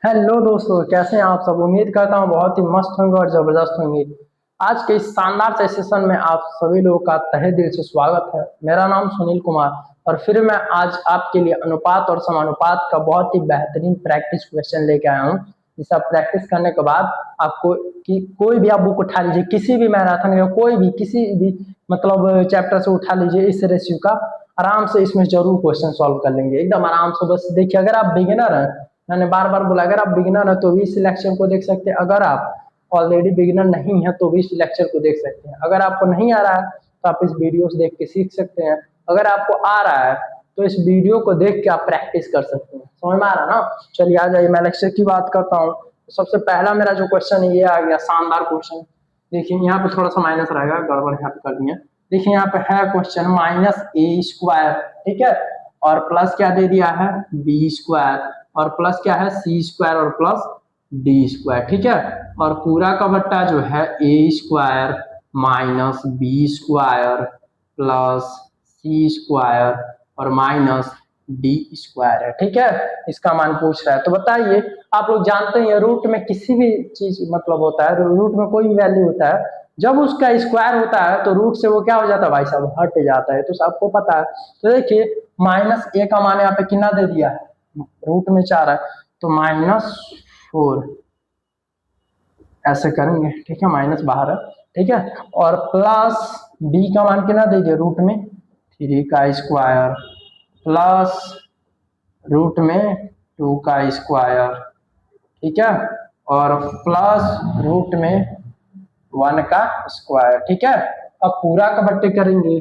Hello दोस्तों, कैसे हैं आप सब। उम्मीद करता हूँ बहुत ही मस्त होंगे और जबरदस्त होंगे। आज के इस शानदार से सेशन में आप सभी लोगों का तहे दिल से स्वागत है। मेरा नाम सुनील कुमार और फिर मैं आज आपके लिए अनुपात और समानुपात का बहुत ही बेहतरीन प्रैक्टिस क्वेश्चन लेके आया हूँ। जिसे आप प्रैक्टिस करने के बाद आपको कोई भी आप बुक उठा लीजिए, किसी भी मैराथन या कोई भी किसी भी मतलब चैप्टर से उठा लीजिए इस रेशियो का, आराम से इसमें जरूर क्वेश्चन सॉल्व कर लेंगे एकदम आराम से। बस देखिए, अगर आप बिगिनर हैं, मैंने बार बार बोला अगर आप बिगिनर है तो भी इस लेक्चर को देख सकते हैं। अगर आप ऑलरेडी बिगिनर नहीं है तो भी इस लेक्चर को देख सकते हैं। अगर आपको नहीं आ रहा है तो आप इस वीडियो से देख के सीख सकते हैं। अगर आपको आ रहा है तो इस वीडियो को देख के आप प्रैक्टिस कर सकते हैं। समझ में आ रहा है ना। चलिए आ जाइए, मैं लेक्चर की बात करता हूँ। तो सबसे पहला मेरा जो क्वेश्चन है ये आ गया, शानदार क्वेश्चन। देखिए यहाँ पे थोड़ा सा माइनस रहेगा, गड़बड़ यहाँ पे कर दिए। देखिए यहाँ पे है क्वेश्चन -a², ठीक है, और प्लस क्या दे दिया है b², और प्लस क्या है c² और प्लस d², ठीक है। और पूरा का बट्टा जो है a² -b² प्लस c² और माइनस d² है, ठीक है। इसका मान पूछ रहा है तो बताइए। आप लोग जानते हैं रूट में किसी भी चीज मतलब होता है, रूट में कोई भी वैल्यू होता है, जब उसका स्क्वायर होता है तो रूट से वो क्या हो जाता है भाई साहब, हट जाता है। तो सबको पता है। तो देखिए -a का मान यहाँ पे कितना दे दिया है, रूट में 4 है तो -4 ऐसे करेंगे, ठीक है, माइनस बाहर है, ठीक है। और प्लस b का मान कितना दे दिया, रूट में 3 का स्क्वायर प्लस रूट में 2 का स्क्वायर, ठीक है, और प्लस रूट में 1 का स्क्वायर, ठीक है। अब पूरा का बट्टे करेंगे,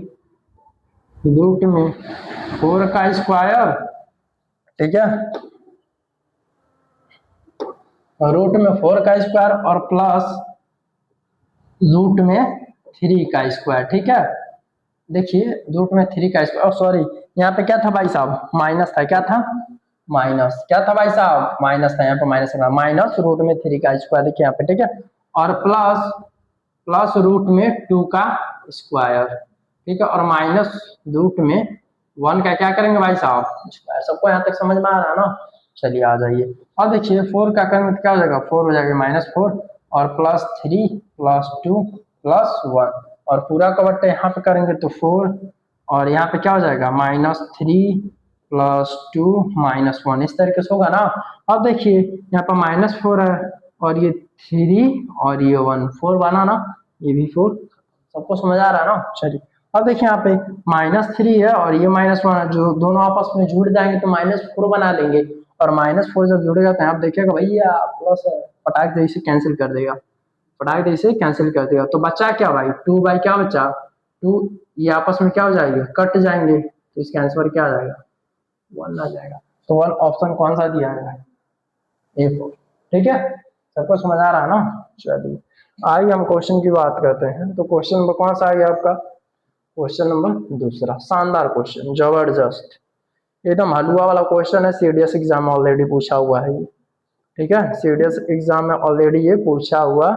रूट में 4 का स्क्वायर, ठीक है, रूट में 4 का स्क्वायर और प्लस रूट में 3 का स्क्वायर, ठीक है। देखिए रूट में 3 का स्क्वायर, सॉरी यहाँ पे क्या था भाई साहब, माइनस था। क्या था, माइनस क्या था भाई साहब, माइनस था। यहाँ पे माइनस था, माइनस रूट में 3 का स्क्वायर, देखिए यहाँ पे, ठीक है, और प्लस प्लस रूट में 2 का स्क्वायर, ठीक है, और माइनस रूट में 1 का क्या करेंगे भाई साहब, स्क्वायर। सबको यहाँ तक समझ में आ रहा है ना। चलिए आ जाइए और देखिए 4 का करेंगे तो क्या हो जाएगा, 4 हो जाएगा -4 और +3 +2 +1, और पूरा का बट्टा यहाँ पे करेंगे तो 4 और यहाँ पे क्या हो जाएगा -3 +2 -1, इस तरीके से होगा ना। अब देखिए यहाँ पर -4 है और ये 3 और ये 1, 4 बना ना, ये भी 4। सबको समझ आ रहा है ना। चलिए अब देखिए यहाँ पे -3 है और ये -1 है, जो दोनों आपस में जुड़ जाएंगे तो -4 बना लेंगे, और -4 जब जुड़ जाते हैं आप देखिएगा भैया प्लस पटाख दे इसे कैंसिल कर देगा, पटाख दे इसे कैंसिल कर देगा। तो बचा क्या भाई, 2 बाई क्या बचा 2, ये आपस में क्या हो जाएगा, कट जाएंगे, तो इसका आंसर क्या आ जाएगा, 1 आ जाएगा। तो 1 ऑप्शन कौन सा दिया है भाई, A4, ठीक है। सबको समझ आ रहा है ना। चलिए आइए हम क्वेश्चन की बात करते हैं। तो क्वेश्चन नंबर कौन सा आ गया आपका, क्वेश्चन नंबर दूसरा। शानदार क्वेश्चन, जबरदस्त, एकदम हलवा वाला क्वेश्चन है। सीडीएस एग्जाम में ऑलरेडी पूछा हुआ है ये, ठीक है, सीडीएस एग्जाम में ऑलरेडी ये पूछा हुआ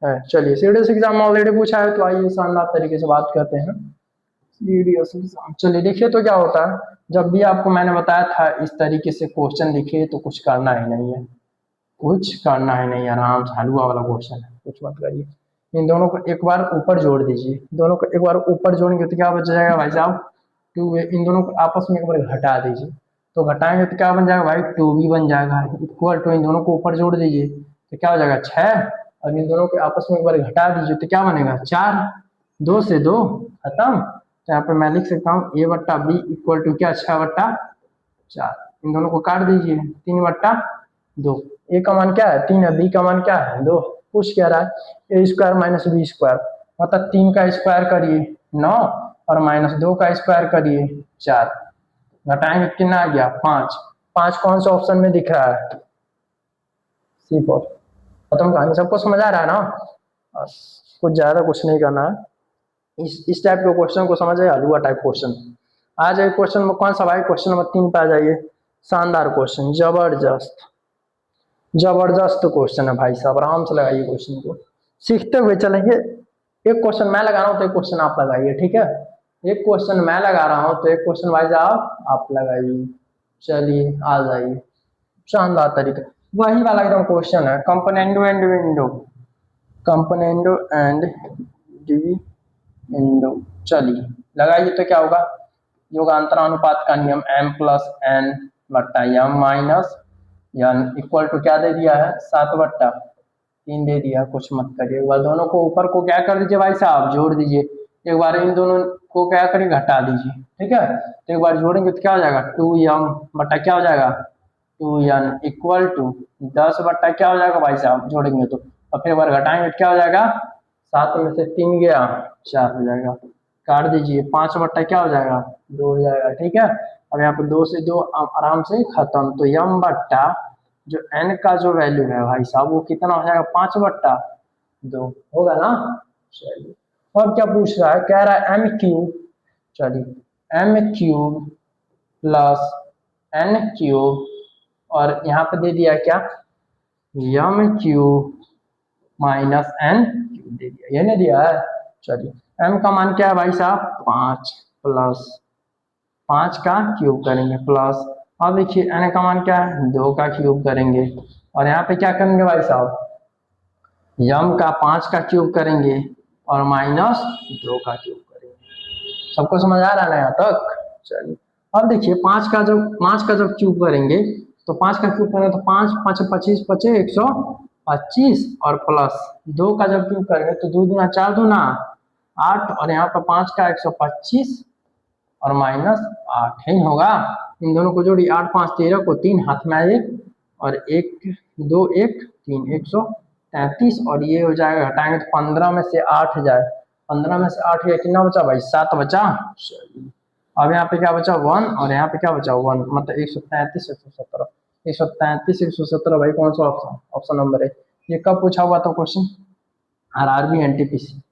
है। चलिए सीडीएस एग्जाम में ऑलरेडी पूछा है तो आइए शानदार तरीके से बात करते हैं सीडीएस एग्जाम। चलिए देखिए तो क्या होता है, जब भी आपको मैंने बताया था इस तरीके से क्वेश्चन लिखिए तो कुछ करना ही नहीं है, कुछ करना ही नहीं, आराम से हलवा वाला क्वेश्चन है, कुछ मत करिए। इन दोनों को एक बार ऊपर जोड़ दीजिए, दोनों को एक बार ऊपर जोड़ेंगे तो क्या बच जाएगा भाई साहब, 2। इन दोनों को आपस में एक बार घटा दीजिए, तो घटाएंगे तो क्या बन जाएगा भाई, 2b बन जाएगा, इक्वल टू इन दोनों को ऊपर जोड़ दीजिए तो क्या हो जाएगा 6, और इन दोनों को आपस में एक बार घटा दीजिए तो क्या बनेगा 4, 2 से 2 खत्म। तो यहाँ पे मैं लिख सकता हूँ a/b इक्वल टू क्या, 6/4। इन दोनों को काट दीजिए, 3/2। ए का मान क्या है 3 है, बी का मान क्या है 2। पूछ क्या रहा है, a² - b², मतलब 3 का स्क्वायर करिए 9 और -2 का स्क्वायर करिए 4, घटाएंगे कितना आ गया 5। 5 कौन सा ऑप्शन में दिख रहा है, C4। खत्म कहानी। सबको समझ आ रहा है ना। बस कुछ ज्यादा कुछ नहीं करना है, इस टाइप के क्वेश्चन को समझ आए, हलवा टाइप क्वेश्चन। आ जाइए क्वेश्चन नंबर कौन सा भाई, क्वेश्चन नंबर 3 पे आ जाइए। शानदार क्वेश्चन, जबरदस्त जबरदस्त क्वेश्चन है भाई साहब, आराम से लगाइए क्वेश्चन को, सीखते हुए चलेंगे। एक क्वेश्चन मैं लगा रहा हूँ तो एक क्वेश्चन आप लगाइए, ठीक है। एक क्वेश्चन मैं लगा रहा हूँ तो एक क्वेश्चन भाई साहब आप लगाइए। चलिए आ जाइए, शानदार तरीका। वही वाला एकदम क्वेश्चन है, कंपोनेंडो एंड विंडो, कंपोनेंडो एंड डिविडेंडो। चलिए लगाइए तो क्या होगा, योगांतरानुपात का नियम m प्लस एन बट्टा m minus n equal to क्या दे दिया है 7/3 दे दिया। कुछ मत करिए, एक बार दोनों को ऊपर को क्या कर दीजिए भाई साहब, जोड़ दीजिए। एक बार इन दोनों को क्या करिए, घटा दीजिए, ठीक है। तो एक बार जोड़ेंगे तो क्या हो जाएगा 2m बट्टा क्या हो जाएगा 2n इक्वल टू 10 बट्टा क्या हो जाएगा भाई साहब, जोड़ेंगे तो। और फिर एक बार घटाएंगे तो क्या हो जाएगा, 7 में से 3 गया 4 हो जाएगा, काट दीजिए। 5 बट्टा क्या हो जाएगा 2 हो जाएगा, ठीक है। अब यहाँ पे 2 से 2 आराम से खत्म, तो m बट्टा जो n का जो वैल्यू है भाई साहब वो कितना हो जाएगा 5/2 होगा ना। चलिए अब क्या पूछ रहा है, कह रहा है m क्यूब, चलिए m cube plus n cube और यहाँ पे दे दिया क्या m cube minus n cube दे दिया, ये नहीं दिया है। चलिए m का मान क्या है भाई साहब 5 प्लस 5 का क्यूब करेंगे प्लस, अब देखिए n का मान क्या है 2 का क्यूब करेंगे और यहाँ पे क्या करेंगे भाई साहब m का 5 का क्यूब करेंगे और माइनस 2 का क्यूब करेंगे। सबको समझ आ रहा है ना यहाँ तक। चलिए अब देखिए 5 का जब क्यूब करेंगे तो 5 का क्यूब करेंगे तो 5 5 25 25 125 और प्लस 2 का जब क्यूब करेंगे तो 2 दूना 4 दूना 8 और यहाँ पर 5 का 125 और माइनस 8 ही होगा। इन दोनों को जोड़ी 8 5 13 को 3 हाथ में 1 और 1 2 1 3 133 और ये हो जाएगा, घटाएंगे तो 15 में से 8 जाए, 15 में से 8 गया कितना बचा भाई 7 बचा। अब यहाँ पे क्या बचा 1 और यहाँ पे क्या बचा 1, मतलब 133 117 133 117 भाई कौन सा ऑप्शन, ऑप्शन नंबर है। ये कब पूछा हुआ था question, RRB NTPC,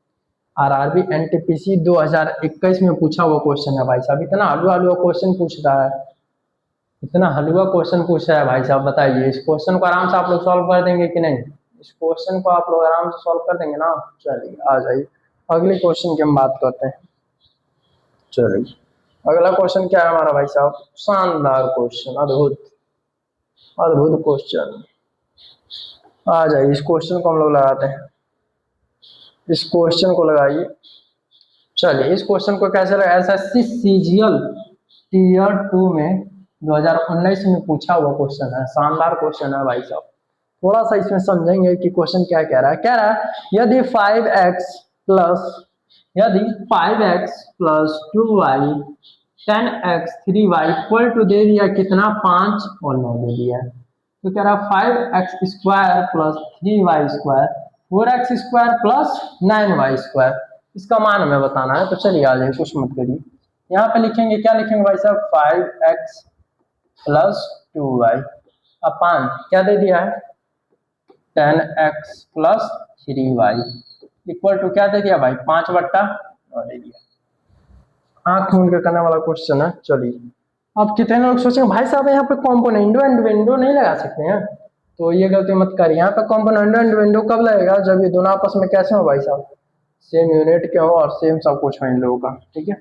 RRB NTPC 2021 में पूछा हुआ क्वेश्चन है भाई साहब। इतना हलवा हलवा क्वेश्चन पूछ रहा है, इतना हलवा क्वेश्चन पूछ रहा है भाई साहब, बताइए इस क्वेश्चन को आराम से आप लोग सॉल्व कर देंगे कि नहीं, इस क्वेश्चन को आप लोग आराम से सॉल्व कर देंगे ना। चलिए आ जाइए अगले क्वेश्चन की हम बात करते हैं। चलिए अगला क्वेश्चन क्या है हमारा भाई साहब, शानदार क्वेश्चन, अद्भुत अद्भुत क्वेश्चन। आ जाइए इस क्वेश्चन को हम लोग लगाते हैं, इस क्वेश्चन को लगाइए। चलिए इस क्वेश्चन को कैसे लगा, एसएससी सीजीएल टीयर 2 में 2019 में पूछा हुआ क्वेश्चन है, शानदार क्वेश्चन है भाई साहब। थोड़ा सा इसमें समझेंगे कि क्वेश्चन क्या कह रहा है। कह रहा है यदि 5x plus 2y 10x 3y equal to दे दिया कितना 5 और 9 दे दिया है, तो कह रहा 5x square plus 3y square 4x square plus 9y square, इसका मान हमें बताना है। तो चलिए आ जाइए कुछ मत करिए, यहाँ पे लिखेंगे क्या लिखेंगे भाई साहब 5x प्लस 2y अपान क्या दे दिया है 10x plus 3y equal to क्या दे दिया भाई 5/9 दे दिया। आंख मूंद के करने वाला क्वेश्चन है। चलिए अब कितने लोग सोचेंगे भाई साहब यहाँ पे कॉम्पोनेंडो एंड विंडो नहीं लगा सकते हैं, तो ये गलती मत करिए। यहाँ पे कॉम्पोनेंडो एंड विंडो कब लगेगा, जब ये दोनों आपस में कैसे हो भाई साहब, सेम यूनिट के हो और सेम सब कुछ हो इन लोगों का, ठीक है।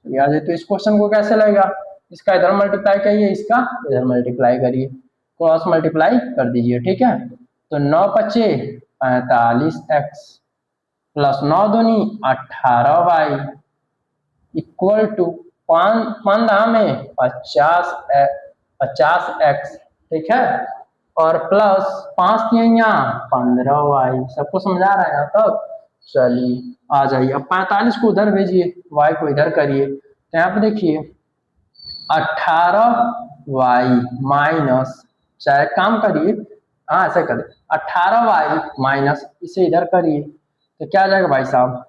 याद है तो इस क्वेश्चन को कैसे लगेगा, इसका इधर मल्टीप्लाई करिए, इसका इधर मल्टीप्लाई करिए, क्रॉस मल्टीप्लाई कर दीजिए, ठीक है। तो 9 पचे 45x प्लस 9 दूनी 18y इक्वल टू 15 में 50x, ठीक है, और प्लस 5 यहाँ 15y। सबको समझा रहा है यहाँ तक। चलिए आ जाइए अब 45 को उधर भेजिए, y को इधर करिए, तो यहाँ पे देखिए 18y माइनस, चाहे काम करिए हाँ ऐसा करिए 18y माइनस इसे इधर करिए तो क्या आ जाएगा भाई साहब,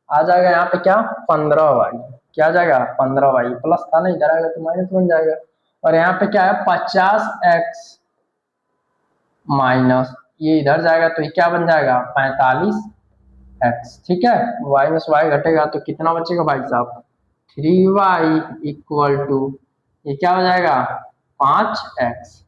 आ जाएगा यहाँ पे क्या 15y, क्या आ जाएगा 15y, प्लस था ना इधर आएगा तो माइनस बन जाएगा। और यहाँ पे क्या है 50x माइनस ये इधर जाएगा तो ये क्या बन जाएगा 45x, ठीक है। y में से y घटेगा तो कितना बचेगा भाई साहब 3y इक्वल टू ये क्या हो जाएगा 5x।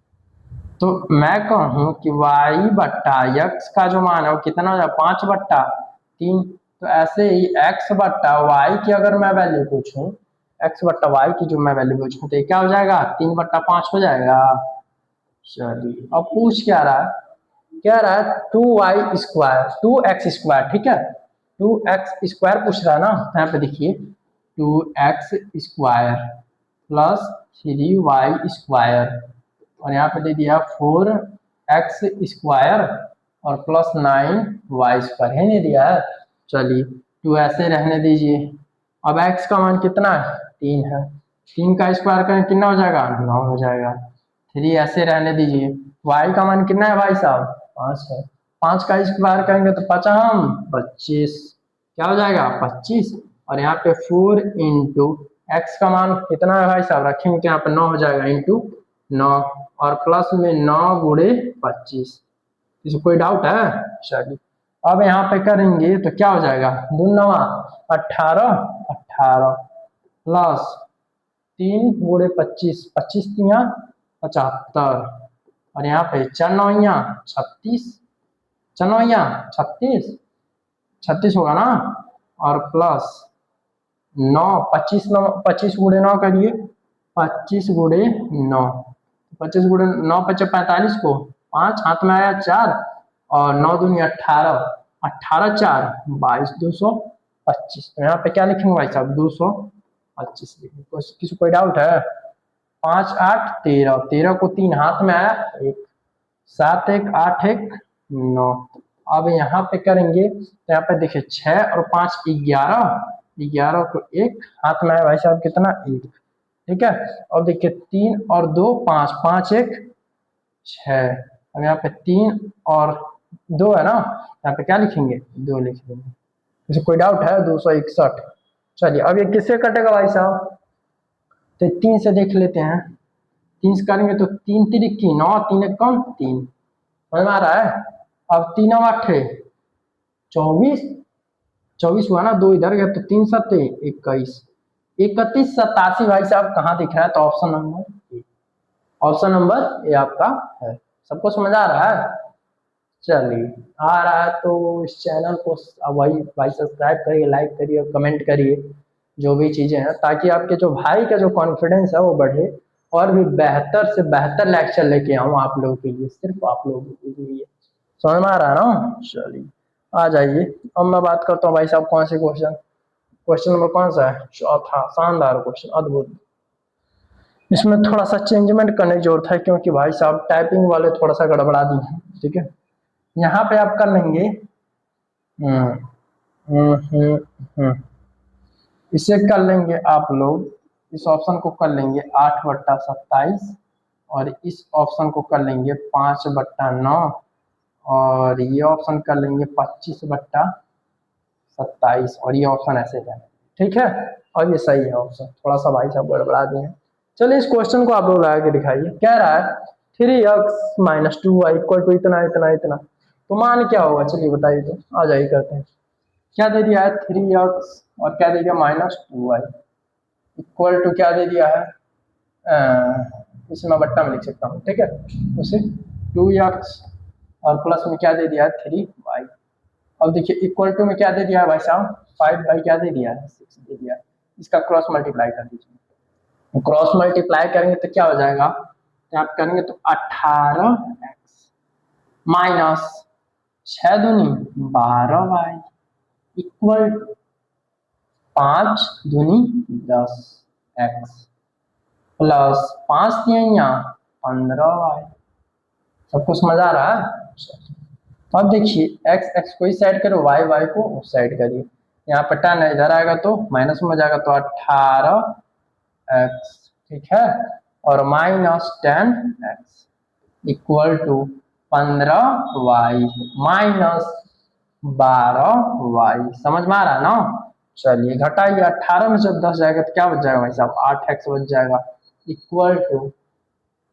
तो मैं कहूँ कि y बट्टा x का जो मान है वो कितना हो जाएगा 5/3, तो ऐसे ही x बट्टा y की अगर मैं वैल्यू पूछूं, x बट्टा y की जो मैं वैल्यू पूछूं तो ये क्या हो जाएगा 3/5 हो जाएगा। चलिए अब पूछ क्या रहा है, क्या रहा है 2y² 2x², ठीक है 2x² पूछ रहा है ना। तो यहाँ पे देखिए 2x² प्लस 3y² और यहाँ पे दे दिया 4x² और प्लस 9y² है, नहीं दिया है। चलिए 2 ऐसे रहने दीजिए। अब x का मान कितना है 3 है, 3 का स्क्वायर करें कितना हो जाएगा 9 हो जाएगा। 3 ऐसे रहने दीजिए। y का मान कितना है भाई साहब 5 है, 5 का स्क्वायर करेंगे तो 5 हम 25, क्या हो जाएगा 25। और यहाँ पे 4 इंटू एक्स का मान कितना है भाई साहब, रखेंगे तो यहाँ पे 9 हो जाएगा इंटू 9 और प्लस में 9 गुणे 25। इसमें कोई डाउट है। चलिए अब यहाँ पे करेंगे तो क्या हो जाएगा 2 9 18 18 प्लस 3 गुणे 25 25 तिया 75 और यहाँ पे 4 9 36 4 9 36 36 होगा ना और प्लस 9 25 9 25 गुणे 9 करिए 25 गुणे 9 25 गुणे 9 5 45 को 5 हाथ में आया 4 और 9 दूनी 18 18 4 22 225। तो यहाँ पे क्या लिखेंगे भाई साहब 225 लिखेंगे। किसी कोई डाउट है। 5 8 13 13 को 3 हाथ में आया 1 7 1 8 1 9। अब यहाँ पे करेंगे तो यहाँ पे देखिए 6 और 5 11 11 को 1 हाथ में आया भाई साहब कितना 1, ठीक है। अब देखिए 3 और 2 5 5 1 6। अब यहाँ पे 3 और 2 है ना, यहाँ पे क्या लिखेंगे 2 लिख देंगे। इसे कोई डाउट है 261। चलिए अब ये किससे कटेगा भाई साहब, तो 3 से देख लेते हैं। 3 से करेंगे तो 3 3 9 3 1 कम 3, समझ में आ रहा है। अब 3 8 24 24 हुआ ना, 2 इधर गया तो 3 7 21 31 87 भाई साहब कहाँ दिख रहा है, तो option number A, option number A आपका है। सबको समझ आ रहा है। चलिए आ रहा है तो इस चैनल को वही भाई सब्सक्राइब करिए, लाइक करिए और कमेंट करिए जो भी चीज़ें हैं, ताकि आपके जो भाई का जो कॉन्फिडेंस है वो बढ़े और भी बेहतर से बेहतर लेक्चर लेके आऊँ आप लोगों के लिए, सिर्फ आप लोगों के लिए। समझ में आ रहा है ना। चलिए आ जाइए अब मैं बात करता हूँ भाई साहब कौन से क्वेश्चन। क्वेश्चन नंबर कौन सा है, चौथा। शानदार क्वेश्चन, अद्भुत। इसमें थोड़ा सा चेंजमेंट करने की जरूरत है क्योंकि भाई साहब टाइपिंग वाले थोड़ा सा गड़बड़ा दी है, ठीक है। यहाँ पे आप कर लेंगे इसे कर लेंगे आप लोग, इस ऑप्शन को कर लेंगे 8/27 और इस ऑप्शन को कर लेंगे 5/9 और ये ऑप्शन कर लेंगे 25/27 और ये ऑप्शन ऐसे जाए, ठीक है। और ये सही है ऑप्शन, थोड़ा सा भाई साहब गड़बड़ा दिए हैं। चलिए इस क्वेश्चन को आप लोग लगा के दिखाइए। क्या रहा है 3x - 2y = इतना इतना इतना, तो मान क्या होगा चलिए बताइए। तो आ जाइए करते हैं। क्या दे दिया है 3x और क्या दे दिया -2y = क्या दे दिया है, इसे मैं बट्टा में लिख सकता हूँ, ठीक है। उसे 2x और प्लस में क्या दे दिया है 3y। अब देखिए इक्वल टू में क्या दे दिया है भाई साहब 5 क्या दे दिया है 6 दे दिया है। इसका क्रॉस मल्टीप्लाई कर दीजिए। क्रॉस मल्टीप्लाई करेंगे तो क्या हो जाएगा, तो आप करेंगे तो 18x माइनस 6 दूनी 12y इक्वल 5 दूनी 10x प्लस 5 3 15y। सबको समझ आ रहा है। तो अब देखिए x x को इस साइड करो, y y को उस साइड करिए। यहाँ पर 10 इधर आएगा तो माइनस में हो जाएगा तो 18x, ठीक है, और -10x equal to 15y minus 12y। समझ में आ रहा है ना। चलिए घटाइए, 18 में जब 10 जाएगा तो क्या बच जाएगा भाई साहब 8x बच जाएगा इक्वल टू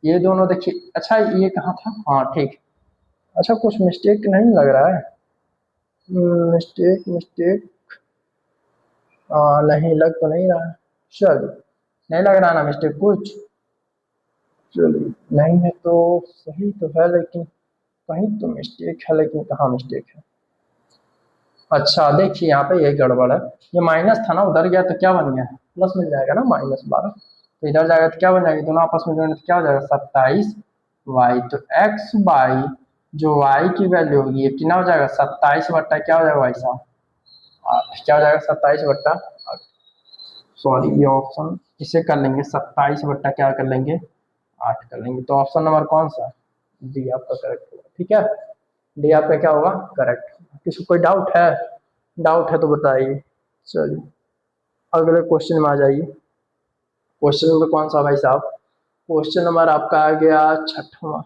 ये दोनों देखिए। अच्छा ये कहाँ था, हाँ ठीक। अच्छा कुछ मिस्टेक नहीं लग रहा है, मिस्टेक नहीं लग तो नहीं रहा है। चलिए नहीं लग रहा ना मिस्टेक कुछ, चलिए नहीं है तो सही तो है, लेकिन कहीं तो मिस्टेक है, लेकिन कहाँ मिस्टेक है। अच्छा देखिए यहाँ पे ये गड़बड़ है, ये माइनस था ना, उधर गया तो क्या बन गया प्लस मिल जाएगा ना -12। तो इधर जाएगा तो क्या बन जाएगा, दोनों आपस में जोड़ने तो क्या हो जाएगा 27 वाई, तो एक्स बाई जो वाई की वैल्यू होगी ये कितना हो जाएगा 27 बट्टा क्या हो जाएगा भाई साहब 8, क्या हो जाएगा 27 बट्टा 8। सॉरी ये ऑप्शन इसे कर लेंगे 27 बट्टा क्या कर लेंगे 8 कर लेंगे। तो ऑप्शन नंबर कौन सा डी आपका करेक्ट होगा। ठीक है, डी आपका क्या होगा करेक्ट। किसी कोई डाउट है, डाउट है तो बताइए। चलिए अगले क्वेश्चन में आ जाइए। क्वेश्चन नंबर कौन सा भाई साहब, क्वेश्चन नंबर आपका आ गया छठवां।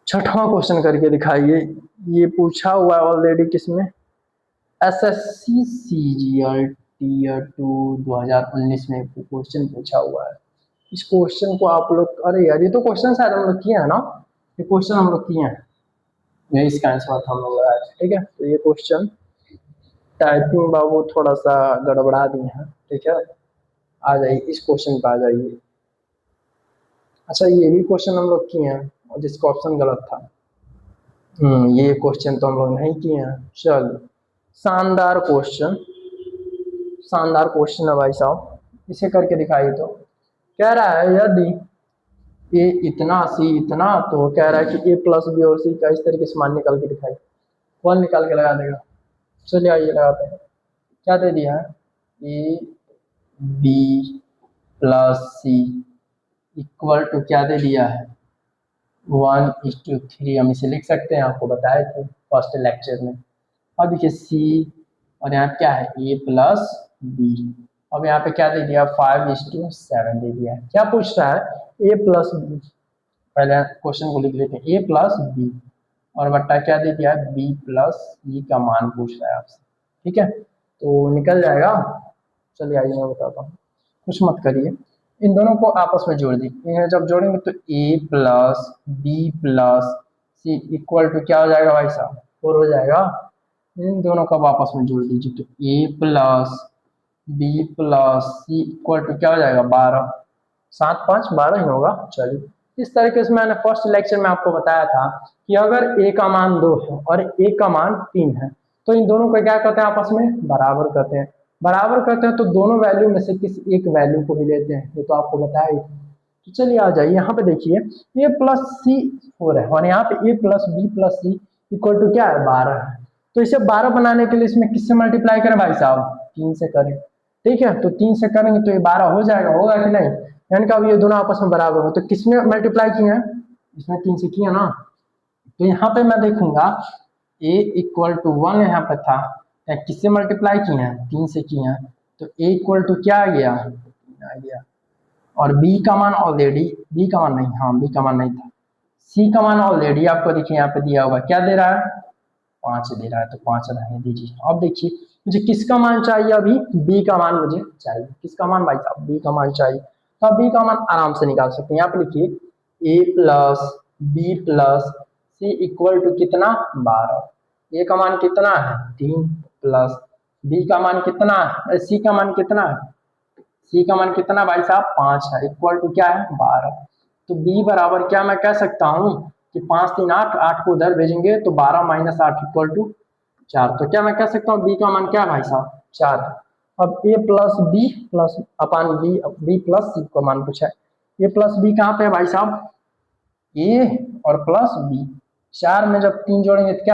छठवां क्वेश्चन करके दिखाइए। ये पूछा हुआ है ऑलरेडी किसमें, एसएससी सीजीएल टीयर 2 2019 में क्वेश्चन पूछा हुआ है। इस क्वेश्चन को आप लोग, अरे यार ये तो क्वेश्चन शायद हम लोग किए हैं ना, ये क्वेश्चन हम लोग किए हैं, ये इसका आंसर हम लोग लगाया था। ठीक है, तो ये क्वेश्चन टाइपिंग बाबू थोड़ा सा गड़बड़ा दिए हैं। ठीक है, आ जाइए इस क्वेश्चन पे आ जाइए। अच्छा ये भी क्वेश्चन हम लोग किए हैं और जिसका ऑप्शन गलत था। ये क्वेश्चन तो हम लोग नहीं किए हैं। चलो शानदार क्वेश्चन, शानदार क्वेश्चन है भाई साहब, इसे करके दिखाइए। तो कह रहा है यदि ए इतना सी इतना, तो कह रहा है कि ए प्लस बी और सी का इस तरीके से मान निकाल के दिखाई। कौन निकाल के लगा देगा, चलिए आइए लगाते हैं। क्या दे दिया है A B plus C equal to क्या दे दिया है 1:3। हम इसे लिख सकते हैं, आपको बताए थे फर्स्ट लेक्चर में। अब देखिए सी और यहाँ क्या है ए प्लस बी। अब यहाँ पे क्या दे दिया 5:7 दे दिया है। क्या पूछ रहा है ए प्लस बी, पहले क्वेश्चन को लिख लेते हैं ए प्लस बी और बट्टा क्या दे दिया बी प्लस ई का मान पूछ रहा है आपसे। ठीक है, तो निकल जाएगा। चलिए आइए मैं बताता हूँ, कुछ मत करिए, इन दोनों को आपस में जोड़ दीजिए। इन्हें जब जोड़ेंगे तो A plus B plus C equal to क्या हो जाएगा भाई साहब 4 हो जाएगा। इन दोनों को आपस में जोड़ दीजिए तो A plus B plus C equal to क्या हो जाएगा 12, 7 5 12 ही होगा। चलिए इस तरीके से मैंने फर्स्ट लेक्चर में आपको बताया था कि अगर ए का मान 2 है और ए का मान 3 है तो इन दोनों को क्या करते हैं आपस में बराबर करते हैं। बराबर करते हैं तो दोनों वैल्यू में से किसी एक वैल्यू को ही लेते हैं, ये तो आपको बताया ही। तो चलिए आ जाइए यहाँ पे देखिए ए प्लस सी 4 है और यहाँ पे A plus B plus C equal to क्या है 12 है। तो इसे 12 बनाने के लिए इसमें किससे मल्टीप्लाई करें भाई साहब 3 से करें। ठीक है, तो 3 से करेंगे तो ये 12 हो जाएगा, होगा कि नहीं, यानी कि अब ये दोनों आपस में बराबर हो। तो किसमें मल्टीप्लाई किए हैं इसमें 3 से किया ना। तो यहाँ पे मैं देखूंगा a इक्वल टू 1 यहाँ पे था, किससे मल्टीप्लाई किए हैं 3 से किए हैं, तो a इक्वल टू क्या आ गया आ गया। और b का मान ऑलरेडी, b का मान नहीं, हाँ b का मान नहीं था, c का मान ऑलरेडी आपको देखिए यहाँ पे दिया होगा, क्या दे रहा है 5 दे रहा है, तो 5 रहने दीजिए। अब देखिए मुझे किसका मान चाहिए, अभी b का मान मुझे चाहिए। किसका मान भाई साहब b का मान चाहिए, तो आप b का मान आराम से निकाल सकते हैं। यहाँ पे लिखिए a plus B plus C equal to कितना 12। ए का मान कितना है 3 प्लस बी का मान कितना है, सी का मान कितना है, सी का मान कितना भाई साहब 5 है, इक्वल टू क्या है 12। तो बी बराबर क्या मैं कह सकता हूँ कि 5 3 8, 8 को उधर भेजेंगे तो 12 माइनस 8 इक्वल टू 4। तो क्या मैं कह सकता हूँ बी का मान क्या है भाई साहब 4। अब ए प्लस बी प्लस अपान बी, बी प्लस सी का मान पूछा है। ए प्लस बी कहाँ पे है भाई साहब, ए और प्लस बी, 4 में जब 3 जोड़ेंगे तो क्या